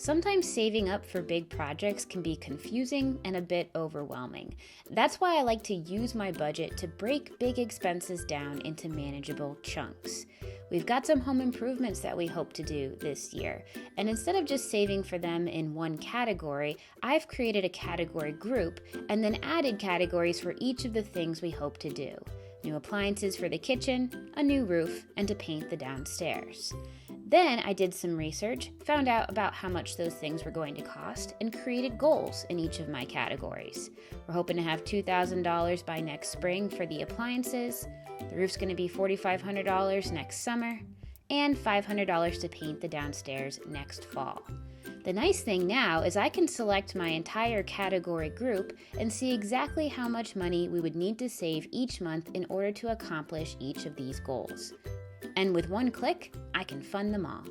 Sometimes saving up for big projects can be confusing and a bit overwhelming. That's why I like to use my budget to break big expenses down into manageable chunks. We've got some home improvements that we hope to do this year, and instead of just saving for them in one category, I've created a category group and then added categories for each of the things we hope to do. New appliances for the kitchen, a new roof, and to paint the downstairs. Then I did some research, found out about how much those things were going to cost, and created goals in each of my categories. We're hoping to have $2,000 by next spring for the appliances, the roof's going to be $4,500 next summer, and $500 to paint the downstairs next fall. The nice thing now is I can select my entire category group and see exactly how much money we would need to save each month in order to accomplish each of these goals. And with one click, I can fund them all.